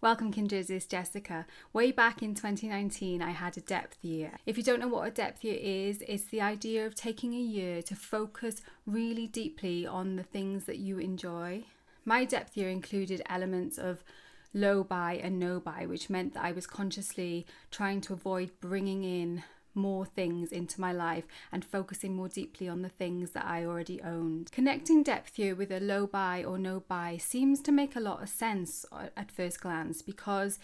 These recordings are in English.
Welcome Kindreds, it's Jessica. Way back in 2019 I had a depth year. If you don't know what a depth year is, it's the idea of taking a year to focus really deeply on the things that you enjoy. My depth year included elements of low buy and no buy, which meant that I was consciously trying to avoid bringing in more things into my life and focusing more deeply on the things that I already owned. Connecting depth year with a low buy or no buy seems to make a lot of sense at first glance, because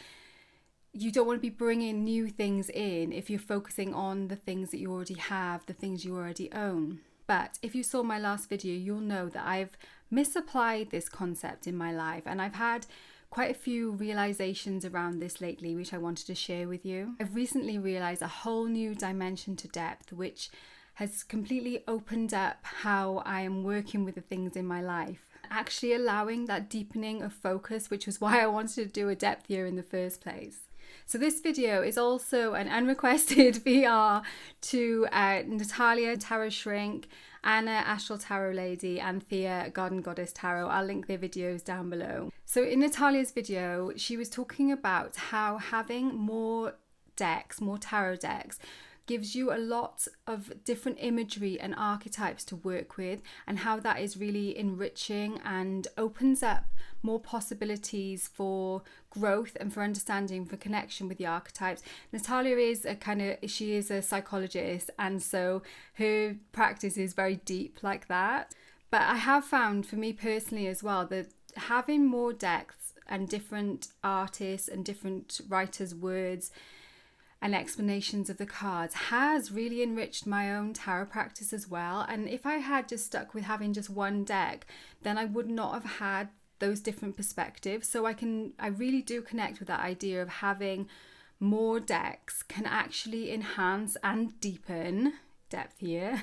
you don't want to be bringing new things in if you're focusing on the things that you already have, the things you already own. But if you saw my last video, you'll know that I've misapplied this concept in my life, and I've had quite a few realizations around this lately, which I wanted to share with you. I've recently realized a whole new dimension to depth, which has completely opened up how I am working with the things in my life. Actually allowing that deepening of focus, which was why I wanted to do a depth year in the first place. So this video is also an unrequested VR to Natalia, Tarot Shrink, Anna, Astral Tarot Lady, and Thea, Garden Goddess Tarot. I'll link their videos down below. So in Natalia's video, she was talking about how having more decks, more tarot decks, gives you a lot of different imagery and archetypes to work with, and how that is really enriching and opens up more possibilities for growth and for understanding, for connection with the archetypes. Natalia is she is a psychologist, and so her practice is very deep like that. But I have found, for me personally as well, that having more decks and different artists and different writers' words and explanations of the cards has really enriched my own tarot practice as well. And if I had just stuck with having just one deck, then I would not have had those different perspectives. So I really do connect with that idea of having more decks can actually enhance and deepen depth here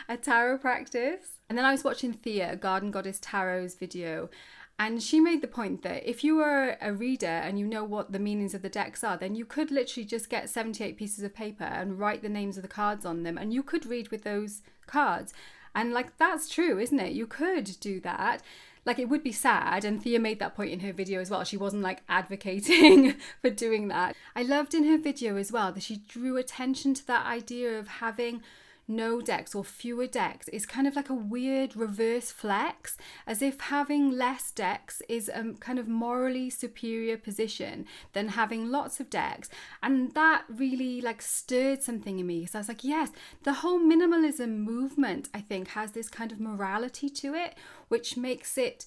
a tarot practice. And then I was watching Thea, Garden Goddess Tarot's video, and she made the point that if you are a reader and you know what the meanings of the decks are, then you could literally just get 78 pieces of paper and write the names of the cards on them, and you could read with those cards. And that's true, isn't it? You could do that. It would be sad, and Thea made that point in her video as well. She wasn't advocating for doing that. I loved in her video as well that she drew attention to that idea of having no decks or fewer decks is kind of like a weird reverse flex, as if having less decks is a kind of morally superior position than having lots of decks. And that really stirred something in me. So I was like, yes, the whole minimalism movement, I think, has this kind of morality to it, which makes it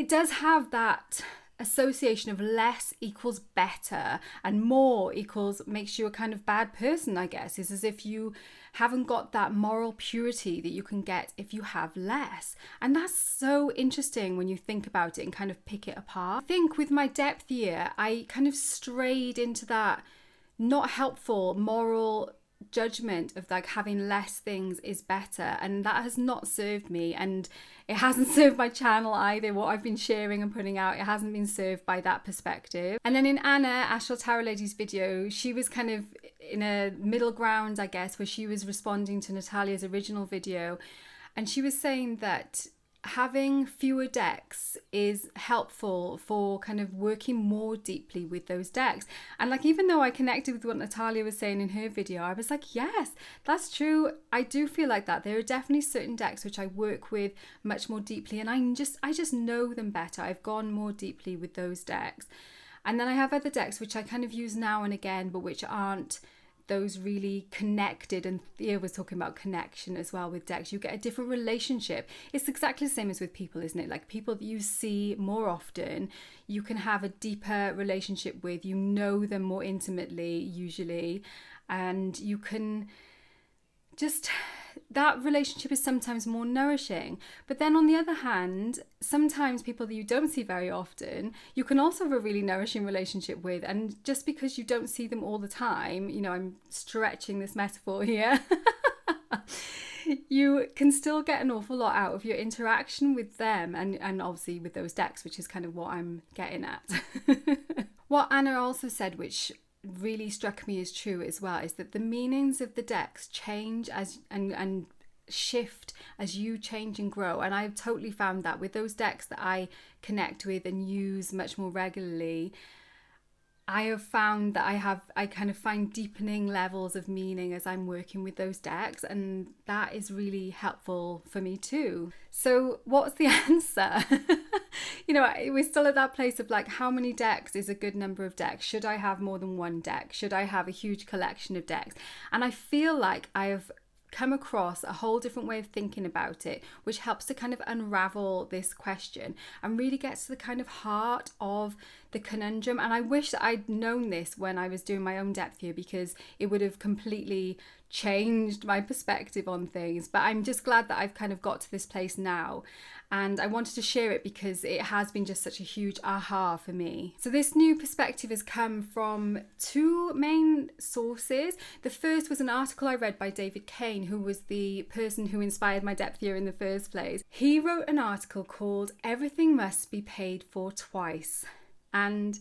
does have that association of less equals better and more equals makes you a kind of bad person, I guess. It's as if you haven't got that moral purity that you can get if you have less. And that's so interesting when you think about it and kind of pick it apart. I think with my depth year, I kind of strayed into that not helpful moral judgment of having less things is better, and that has not served me, and it hasn't served my channel either. What I've been sharing and putting out, it hasn't been served by that perspective. And then in Anna, Astral Tarot Lady's video, she was kind of in a middle ground, I guess, where she was responding to Natalia's original video, and she was saying that having fewer decks is helpful for kind of working more deeply with those decks. And even though I connected with what Natalia was saying in her video, I was like, yes, that's true. I do feel like that. There are definitely certain decks which I work with much more deeply, and I just know them better. I've gone more deeply with those decks. And then I have other decks which I kind of use now and again, but which aren't those really connected. And Thea was talking about connection as well with decks. You get a different relationship. It's exactly the same as with people, isn't it? People that you see more often, you can have a deeper relationship with. You know them more intimately usually, and you can that relationship is sometimes more nourishing. But then on the other hand, sometimes people that you don't see very often, you can also have a really nourishing relationship with. And just because you don't see them all the time, I'm stretching this metaphor here, you can still get an awful lot out of your interaction with them, and obviously with those decks, which is kind of what I'm getting at. What Anna also said, which really struck me as true as well, is that the meanings of the decks change and shift as you change and grow. And I've totally found that with those decks that I connect with and use much more regularly, I have found that I kind of find deepening levels of meaning as I'm working with those decks, and that is really helpful for me too. So what's the answer? We're still at that place of like, how many decks is a good number of decks? Should I have more than one deck? Should I have a huge collection of decks? And I feel like I have come across a whole different way of thinking about it, which helps to kind of unravel this question and really gets to the kind of heart of the conundrum. And I wish that I'd known this when I was doing my own depth year, because it would have completely changed my perspective on things. But I'm just glad that I've kind of got to this place now, and I wanted to share it because it has been just such a huge aha for me. So this new perspective has come from two main sources. The first was an article I read by David Kane, who was the person who inspired my depth year in the first place. He wrote an article called "Everything Must Be Paid For Twice." And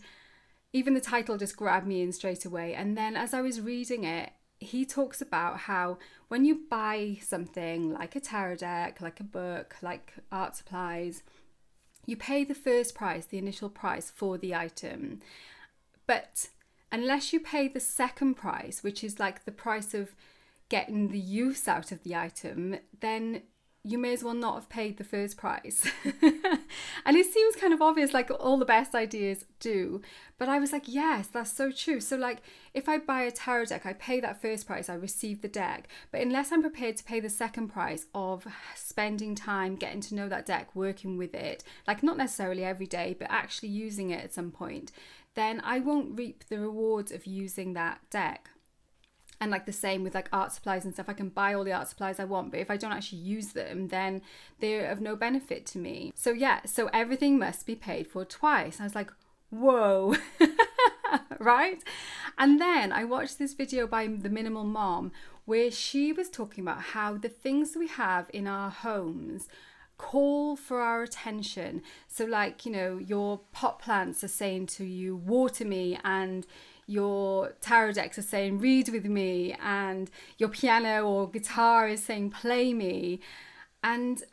even the title just grabbed me in straight away. And then as I was reading it, he talks about how when you buy something like a tarot deck, like a book, like art supplies, you pay the first price, the initial price for the item. But unless you pay the second price, which is like the price of getting the use out of the item, then you may as well not have paid the first price. And it seems kind of obvious, like all the best ideas do. But I was like, yes, that's so true. So like, if I buy a tarot deck, I pay that first price, I receive the deck. But unless I'm prepared to pay the second price of spending time getting to know that deck, working with it, like not necessarily every day, but actually using it at some point, then I won't reap the rewards of using that deck. And like the same with like art supplies and stuff, I can buy all the art supplies I want, but if I don't actually use them, then they're of no benefit to me. So yeah, so everything must be paid for twice. I was like, whoa, right? And then I watched this video by the Minimal Mom where she was talking about how the things that we have in our homes call for our attention. So like, your pot plants are saying to you, water me, and your tarot decks are saying, read with me, and your piano or guitar is saying, play me. And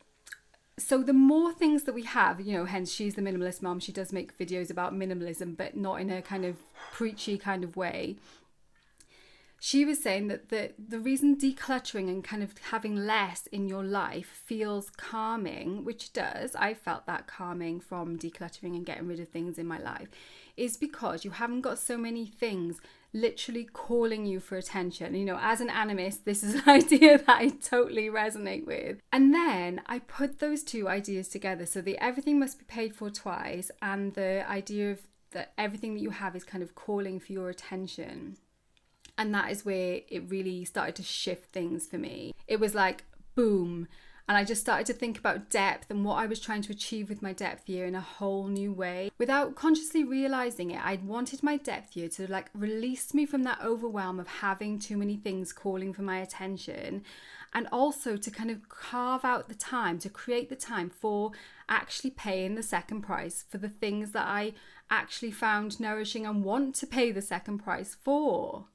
so the more things that we have, hence she's the minimalist mom, she does make videos about minimalism, but not in a kind of preachy kind of way. She was saying that the reason decluttering and kind of having less in your life feels calming, which does, I felt that calming from decluttering and getting rid of things in my life, is because you haven't got so many things literally calling you for attention. As an animist, this is an idea that I totally resonate with. And then I put those two ideas together. So the everything must be paid for twice, and the idea of that everything that you have is kind of calling for your attention. And that is where it really started to shift things for me. It was like, boom. And I just started to think about depth and what I was trying to achieve with my depth year in a whole new way. Without consciously realizing it, I wanted my depth year to like release me from that overwhelm of having too many things calling for my attention. And also to kind of carve out the time, to create the time for actually paying the second price for the things that I actually found nourishing and want to pay the second price for.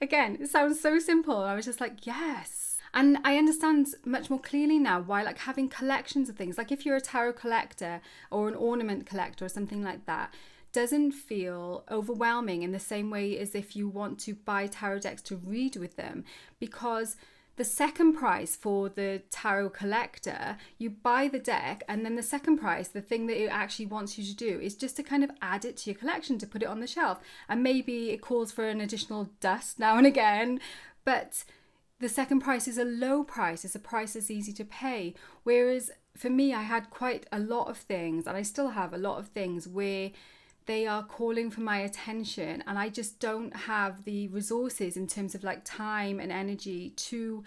Again, it sounds so simple. I was just like, yes. And I understand much more clearly now why like having collections of things, like if you're a tarot collector or an ornament collector or something like that, doesn't feel overwhelming in the same way as if you want to buy tarot decks to read with them. Because the second price for the tarot collector, you buy the deck, and then the second price, the thing that it actually wants you to do is just to kind of add it to your collection, to put it on the shelf. And maybe it calls for an additional dust now and again, but the second price is a low price. It's a price that's easy to pay. Whereas for me, I had quite a lot of things, and I still have a lot of things where they are calling for my attention, and I just don't have the resources in terms of like time and energy to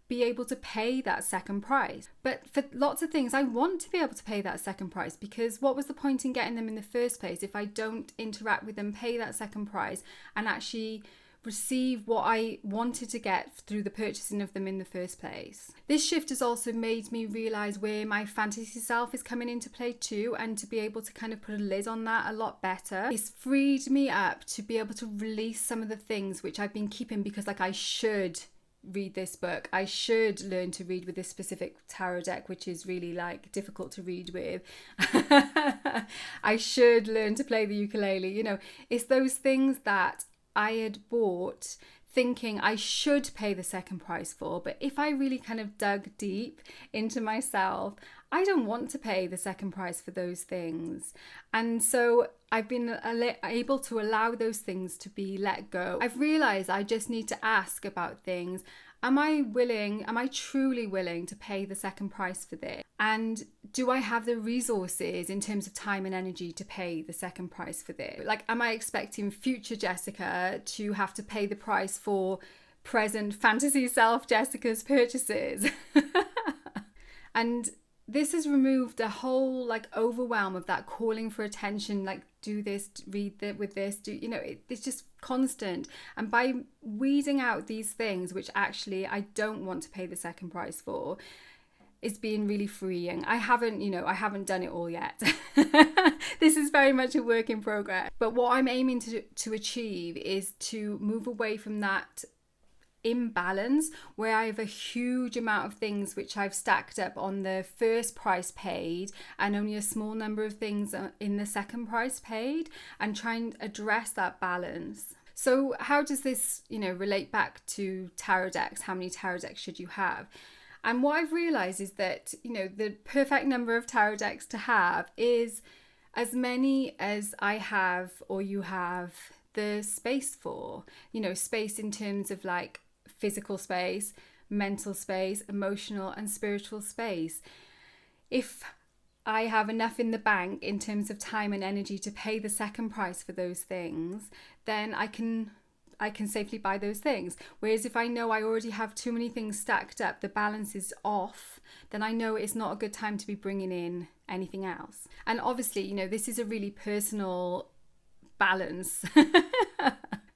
be able to pay that second price. But for lots of things, I want to be able to pay that second price, because what was the point in getting them in the first place if I don't interact with them, pay that second price, and actually receive what I wanted to get through the purchasing of them in the first place. This shift has also made me realise where my fantasy self is coming into play too, and to be able to kind of put a lid on that a lot better. It's freed me up to be able to release some of the things which I've been keeping because like I should read this book. I should learn to read with this specific tarot deck, which is really like difficult to read with. I should learn to play the ukulele. You know, it's those things that I had bought thinking I should pay the second price for, but if I really kind of dug deep into myself, I don't want to pay the second price for those things. And so I've been able to allow those things to be let go. I've realized I just need to ask about things. Am I truly willing to pay the second price for this? And do I have the resources in terms of time and energy to pay the second price for this? Like, am I expecting future Jessica to have to pay the price for present fantasy self Jessica's purchases? And this has removed a whole like overwhelm of that calling for attention, like do this, read that with this, it's just constant. And by weeding out these things, which actually I don't want to pay the second price for, it's been really freeing. I haven't done it all yet. This is very much a work in progress. But what I'm aiming to achieve is to move away from that imbalance where I have a huge amount of things which I've stacked up on the first price paid and only a small number of things in the second price paid, and try and address that balance. So how does this, relate back to tarot decks? How many tarot decks should you have? And what I've realized is that, the perfect number of tarot decks to have is as many as I have or you have the space for, space in terms of like physical space, mental space, emotional and spiritual space. If I have enough in the bank in terms of time and energy to pay the second price for those things, then I can safely buy those things. Whereas if I know I already have too many things stacked up, the balance is off, then I know it's not a good time to be bringing in anything else. And obviously, this is a really personal balance.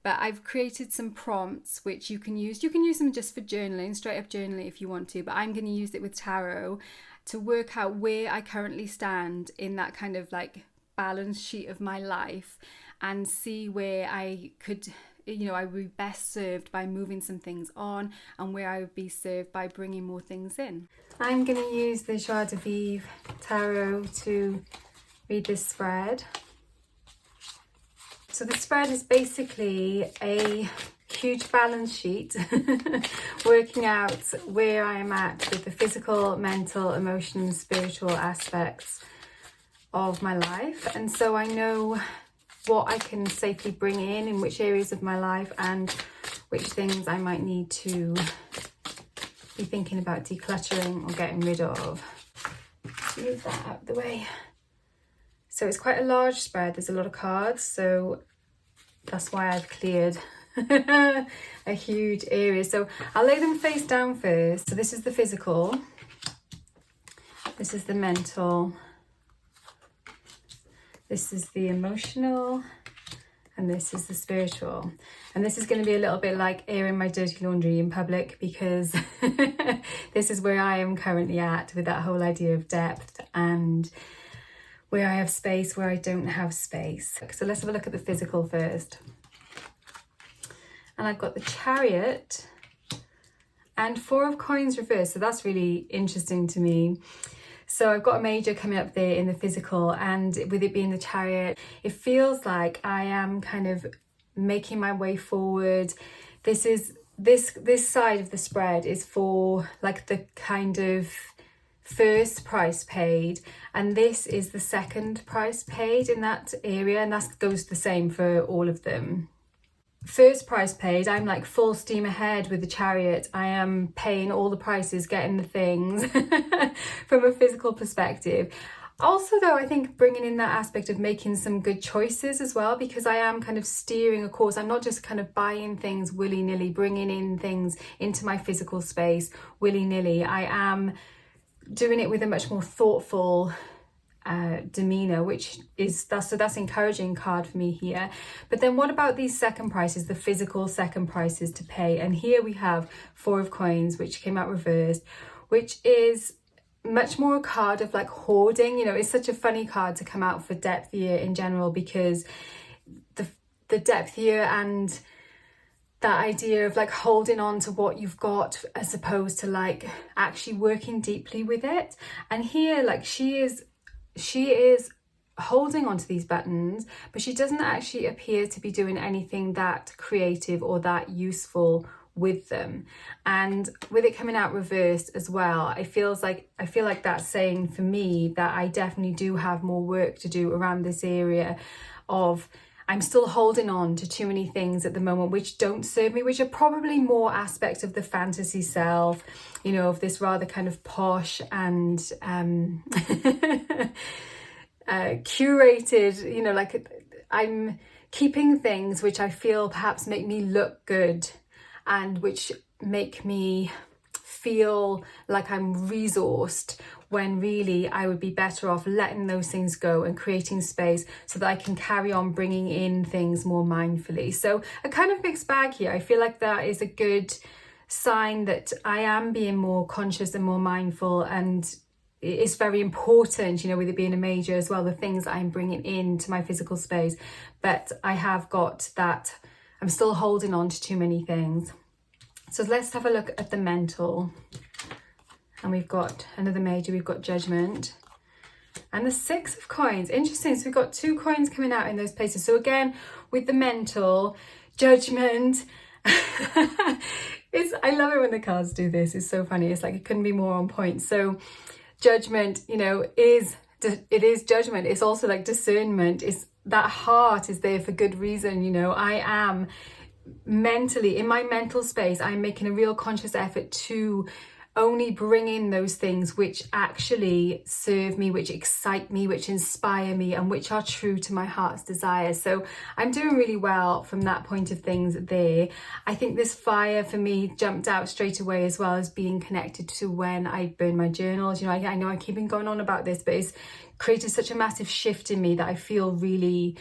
But I've created some prompts which you can use. You can use them just for journaling, straight up journaling if you want to, but I'm going to use it with tarot to work out where I currently stand in that kind of like balance sheet of my life, and see where I could, I would be best served by moving some things on, and where I would be served by bringing more things in. I'm going to use the Joie de Vivre Tarot to read this spread. So the spread is basically a huge balance sheet working out where I am at with the physical, mental, emotional and spiritual aspects of my life. And so I know what I can safely bring in which areas of my life, and which things I might need to be thinking about decluttering or getting rid of. Move that out of the way. So it's quite a large spread, there's a lot of cards, so that's why I've cleared a huge area. So I'll lay them face down first. So this is the physical, this is the mental, this is the emotional, and this is the spiritual. And this is going to be a little bit like airing my dirty laundry in public, because this is where I am currently at with that whole idea of depth, and where I have space, where I don't have space. So let's have a look at the physical first. And I've got the Chariot and Four of Coins reversed. So that's really interesting to me. So I've got a major coming up there in the physical, and with it being the Chariot, it feels like I am kind of making my way forward. This side of the spread is for like the kind of first price paid, and this is the second price paid in that area, and that goes the same for all of them. First price paid, I'm like full steam ahead with the Chariot. I am paying all the prices, getting the things from a physical perspective. Also though, I think bringing in that aspect of making some good choices as well, because I am kind of steering a course. I'm not just kind of buying things willy-nilly, bringing in things into my physical space willy-nilly. I am doing it with a much more thoughtful demeanor, which is that's encouraging card for me here. But then what about these second prices, the physical second prices to pay? And here we have Four of Coins, which came out reversed, which is much more a card of like hoarding. It's such a funny card to come out for depth year in general, because the depth year and that idea of like holding on to what you've got as opposed to like actually working deeply with it. And here, like she is holding onto these buttons, but she doesn't actually appear to be doing anything that creative or that useful with them. And with it coming out reversed as well, I feel like that's saying for me that I definitely do have more work to do around this area of I'm still holding on to too many things at the moment which don't serve me, which are probably more aspects of the fantasy self, you know, of this rather kind of posh and curated, you know, like I'm keeping things which I feel perhaps make me look good and which make me feel like I'm resourced, when really I would be better off letting those things go and creating space so that I can carry on bringing in things more mindfully. So a kind of mixed bag here. I feel like that is a good sign that I am being more conscious and more mindful, and it's very important, you know, with it being a major as well, the things I'm bringing into my physical space. But I have got that, I'm still holding on to too many things. So let's have a look at the mental. And we've got another major, we've got judgment. And the 6 of coins, interesting. So we've got 2 coins coming out in those places. So again, with the mental, judgment. I love it when the cards do this. It's so funny. It's like it couldn't be more on point. So judgment, you know, it is judgment. It's also like discernment. It's that heart is there for good reason. You know, I am mentally, in my mental space, I'm making a real conscious effort to only bring in those things which actually serve me, which excite me, which inspire me, and which are true to my heart's desires. So I'm doing really well from that point of things there. I think this fire for me jumped out straight away, as well as being connected to when I burn my journals. You know, I know I keep on going on about this, but it's created such a massive shift in me that I feel really,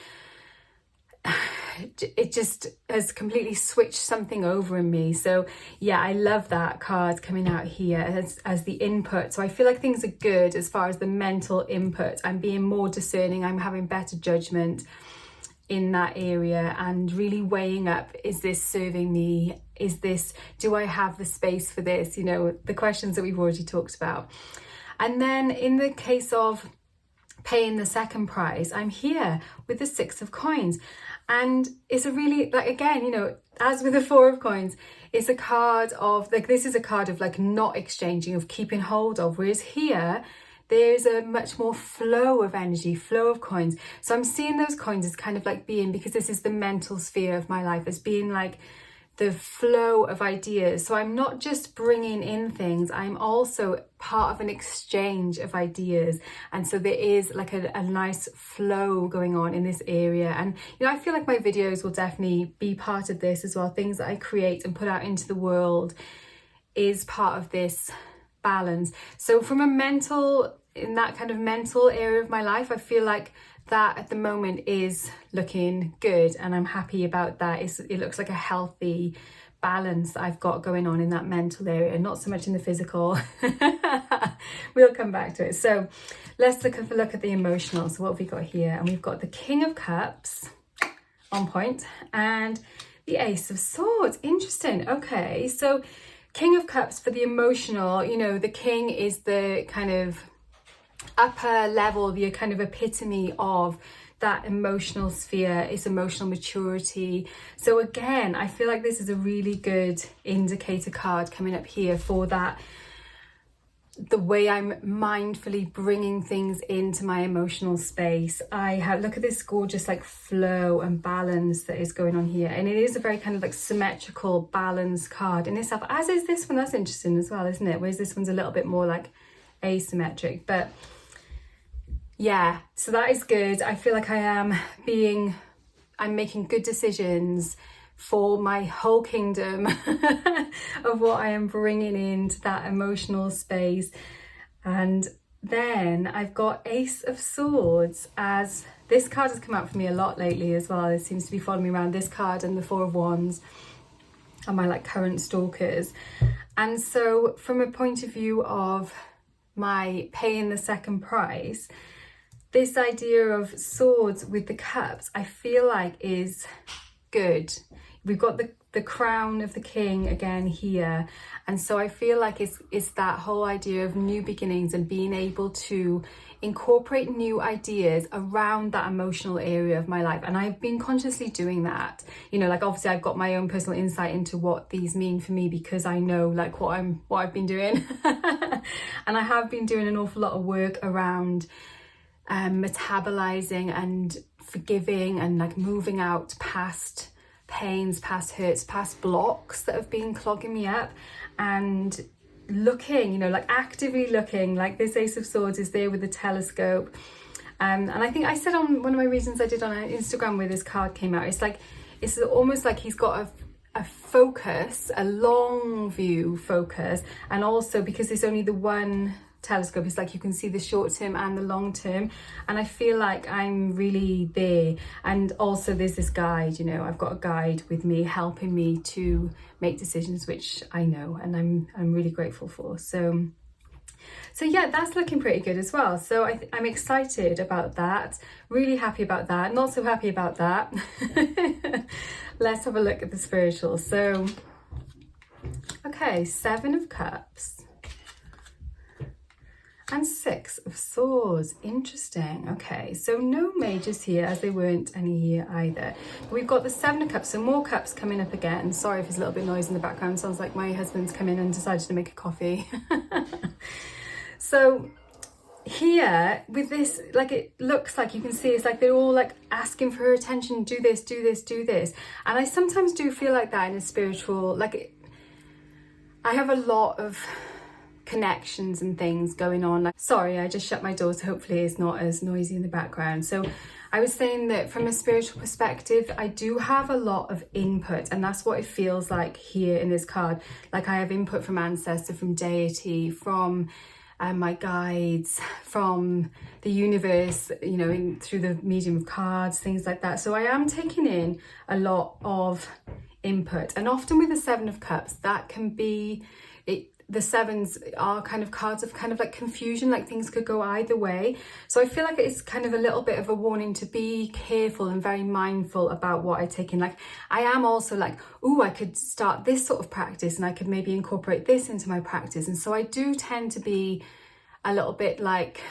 it just has completely switched something over in me. So yeah, I love that card coming out here as the input. So I feel like things are good as far as the mental input. I'm being more discerning, I'm having better judgment in that area, and really weighing up, is this serving me? Do I have the space for this? You know, the questions that we've already talked about. And then in the case of paying the second price, I'm here with the 6 of coins. And it's a really, like, again, you know, as with the 4 of coins, it's a card of, like, this is a card of like not exchanging, of keeping hold of. Whereas here, there's a much more flow of energy, flow of coins. So I'm seeing those coins as kind of like being, because this is the mental sphere of my life, as being like the flow of ideas. So I'm not just bringing in things, I'm also part of an exchange of ideas. And so there is like a nice flow going on in this area. And, you know, I feel like my videos will definitely be part of this as well. Things that I create and put out into the world is part of this balance. So from a mental, in that kind of mental area of my life, I feel like that at the moment is looking good, and I'm happy about that. It looks like a healthy balance that I've got going on in that mental area, not so much in the physical. We'll come back to it. So let's look at the emotional. So what have we got here? And we've got the King of Cups on point and the Ace of Swords. Interesting. Okay, so King of Cups for the emotional, you know, the King is the kind of upper level, the kind of epitome of that emotional sphere, is emotional maturity. So again, I feel like this is a really good indicator card coming up here for that, the way I'm mindfully bringing things into my emotional space. Look at this gorgeous like flow and balance that is going on here, and it is a very kind of like symmetrical, balanced card in itself, as is this one. That's interesting as well, isn't it? Whereas this one's a little bit more like asymmetric. But yeah, so that is good. I feel like I'm making good decisions for my whole kingdom of what I am bringing into that emotional space. And then I've got Ace of Swords, as this card has come out for me a lot lately as well. It seems to be following me around, this card and the 4 of Wands are my like current stalkers. And so from a point of view of my paying the second price, this idea of swords with the cups, I feel like is good. we've got the crown of the king again here. And so I feel like it's that whole idea of new beginnings and being able to incorporate new ideas around that emotional area of my life. And I've been consciously doing that, you know, like obviously I've got my own personal insight into what these mean for me, because I know like what I've been doing. And I have been doing an awful lot of work around metabolizing and forgiving and like moving out past pains, past hurts, past blocks that have been clogging me up, and looking, you know, like actively looking. Like this Ace of Swords is there with the telescope, and I think I said on one of my readings I did on Instagram where this card came out, it's like it's almost like he's got a focus, a long view focus, and also because there's only the one telescope, it's like you can see the short term and the long term, and I feel like I'm really there. And also there's this guide, you know, I've got a guide with me helping me to make decisions, which I know and I'm really grateful for. So yeah, that's looking pretty good as well. So I'm excited about that, really happy about that, not so happy about that. Let's have a look at the spiritual. So okay, 7 of Cups and 6 of Swords. Interesting. Okay, so no majors here, as they weren't any here either. We've got the 7 of Cups, so more cups coming up again. Sorry if there's a little bit of noise in the background. Sounds like my husband's come in and decided to make a coffee. So here with this, like it looks like you can see it's like they're all like asking for her attention. Do this, do this, do this. And I sometimes do feel like that in a spiritual, like I have a lot of connections and things going on. Like, sorry, I just shut my door, so hopefully it's not as noisy in the background. So I was saying that from a spiritual perspective, I do have a lot of input, and that's what it feels like here in this card. Like I have input from ancestor, from deity, from my guides, from the universe, you know, through the medium of cards, things like that. So I am taking in a lot of input, and often with the 7 of Cups, that can be it. The 7s are kind of cards of kind of like confusion, like things could go either way. So I feel like it's kind of a little bit of a warning to be careful and very mindful about what I take in. Like I am also like, oh, I could start this sort of practice and I could maybe incorporate this into my practice. And so I do tend to be a little bit like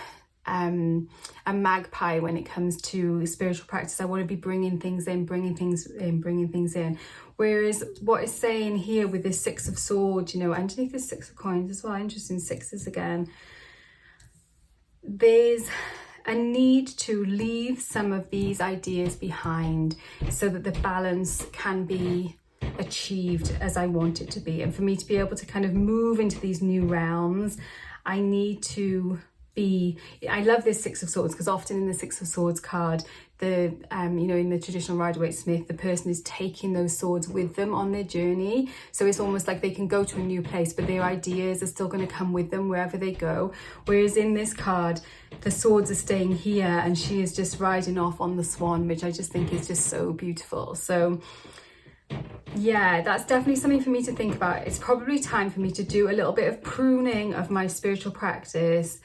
a magpie when it comes to spiritual practice. I want to be bringing things in, bringing things in. Whereas what it's saying here with this 6 of Swords, you know, underneath the 6 of Coins as well, interesting 6s again, there's a need to leave some of these ideas behind so that the balance can be achieved as I want it to be. And for me to be able to kind of move into these new realms, I need to be, I love this 6 of Swords because often in the 6 of Swords card, the you know, in the traditional Rider-Waite-Smith, the person is taking those swords with them on their journey. So it's almost like they can go to a new place, but their ideas are still going to come with them wherever they go. Whereas in this card, the swords are staying here and she is just riding off on the swan, which I just think is just so beautiful. So yeah, that's definitely something for me to think about. It's probably time for me to do a little bit of pruning of my spiritual practice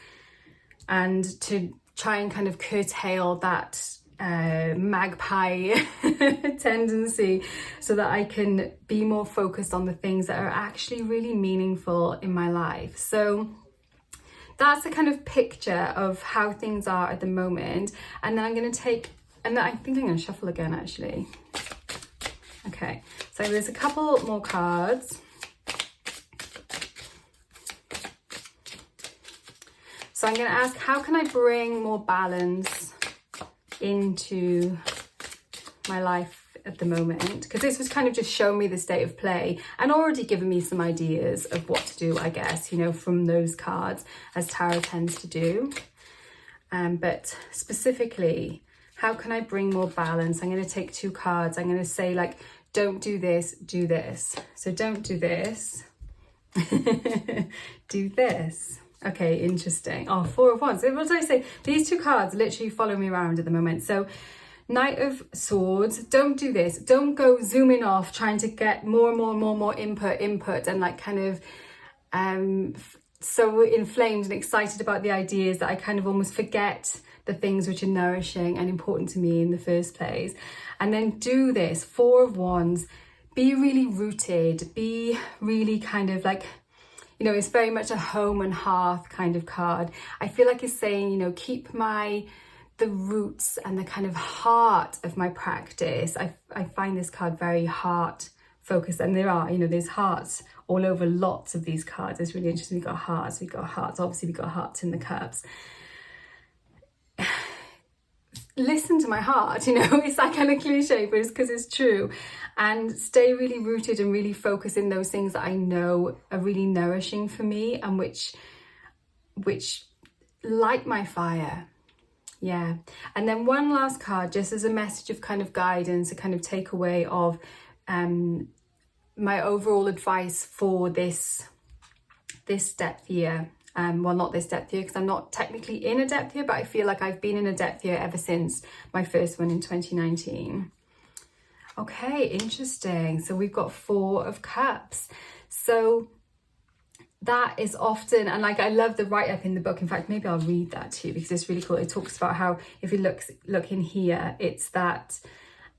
and to try and kind of curtail that magpie tendency so that I can be more focused on the things that are actually really meaningful in my life. So that's a kind of picture of how things are at the moment. And then I'm going to take, and I think I'm going to shuffle again actually. Okay, so there's a couple more cards. So I'm going to ask, how can I bring more balance into my life at the moment? Because this was kind of just showing me the state of play and already given me some ideas of what to do, I guess, you know, from those cards, as tarot tends to do. But specifically, how can I bring more balance? I'm going to take 2 cards. I'm going to say, like, don't do this, do this. So don't do this, do this. Okay, interesting. Oh, 4 of Wands. So what did I say? These 2 cards literally follow me around at the moment. So Knight of Swords, don't do this. Don't go zooming off, trying to get more input and like kind of so inflamed and excited about the ideas that I kind of almost forget the things which are nourishing and important to me in the first place. And then do this, 4 of Wands. be really rooted, be really kind of like, you know, it's very much a home and hearth kind of card. I feel like it's saying, you know, keep the roots and the kind of heart of my practice. I find this card very heart focused, and there's hearts all over lots of these cards. It's really interesting. We've got hearts, obviously we've got hearts in the cups. Listen to my heart, you know, it's that kind of cliche, but it's because it's true. And stay really rooted and really focus in those things that I know are really nourishing for me and which light my fire. Yeah. And then one last card, just as a message of kind of guidance, a kind of takeaway of my overall advice for this depth year. Well, not this depth year, because I'm not technically in a depth year, but I feel like I've been in a depth year ever since my first one in 2019. Okay, interesting. So we've got 4 of Cups. So that is often, and like I love the write-up in the book. In fact, maybe I'll read that too, because it's really cool. It talks about how, if you look in here, it's that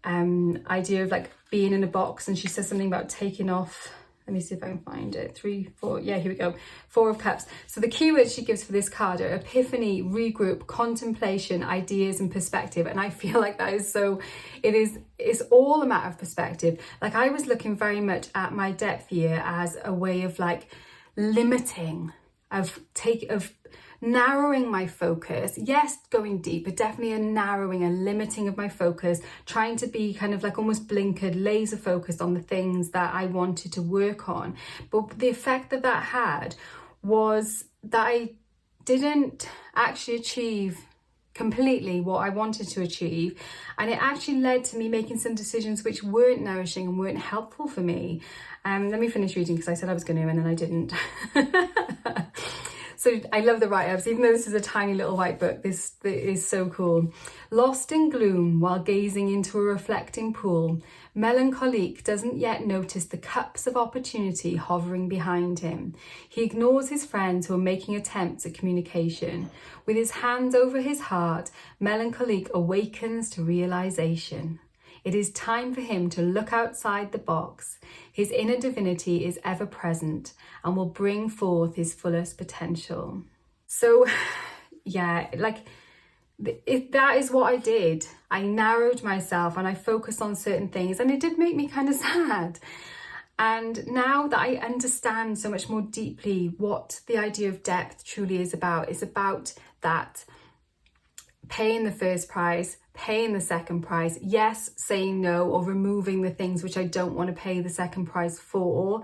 idea of like being in a box, and she says something about taking off. Let me see if I can find it. 3, 4, yeah, here we go. 4 of Cups. So the keywords she gives for this card are epiphany, regroup, contemplation, ideas, and perspective. And I feel like that is so, it's all a matter of perspective. Like I was looking very much at my depth year as a way of like limiting, of narrowing my focus. Yes, going deep, but definitely a narrowing, a limiting of my focus, trying to be kind of like almost blinkered, laser focused on the things that I wanted to work on. But the effect that had was that I didn't actually achieve completely what I wanted to achieve, and it actually led to me making some decisions which weren't nourishing and weren't helpful for me. Let me finish reading, because I said I was going to and then I didn't. So I love the write-ups, even though this is a tiny little white book, this is so cool. Lost in gloom while gazing into a reflecting pool, melancholique doesn't yet notice the cups of opportunity hovering behind him. He ignores his friends who are making attempts at communication. With his hands over his heart, melancholique awakens to realization. It is time for him to look outside the box. His inner divinity is ever present and will bring forth his fullest potential. So, yeah, like that is what I did. I narrowed myself and I focused on certain things, and it did make me kind of sad. And now that I understand so much more deeply what the idea of depth truly is about, it's about that paying the first price, paying the second price, yes, saying no or removing the things which I don't want to pay the second price for,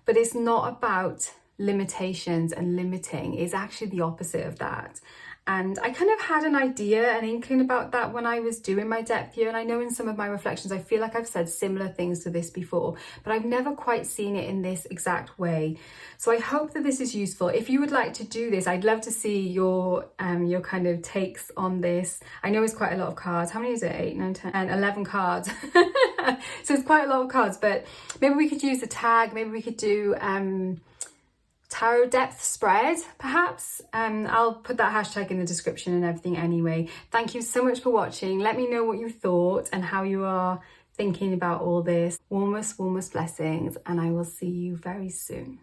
but it's not about limitations and limiting. It's actually the opposite of that. And I kind of had an idea, an inkling about that when I was doing my depth year. And I know in some of my reflections, I feel like I've said similar things to this before, but I've never quite seen it in this exact way. So I hope that this is useful. If you would like to do this, I'd love to see your kind of takes on this. I know it's quite a lot of cards. How many is it? 8, 9, 10, and 11 cards. So it's quite a lot of cards, but maybe we could use a tag. Maybe we could do tarotdepthspread, perhaps. I'll put that hashtag in the description and everything anyway. Thank you so much for watching. Let me know what you thought and how you are thinking about all this. Warmest blessings, and I will see you very soon.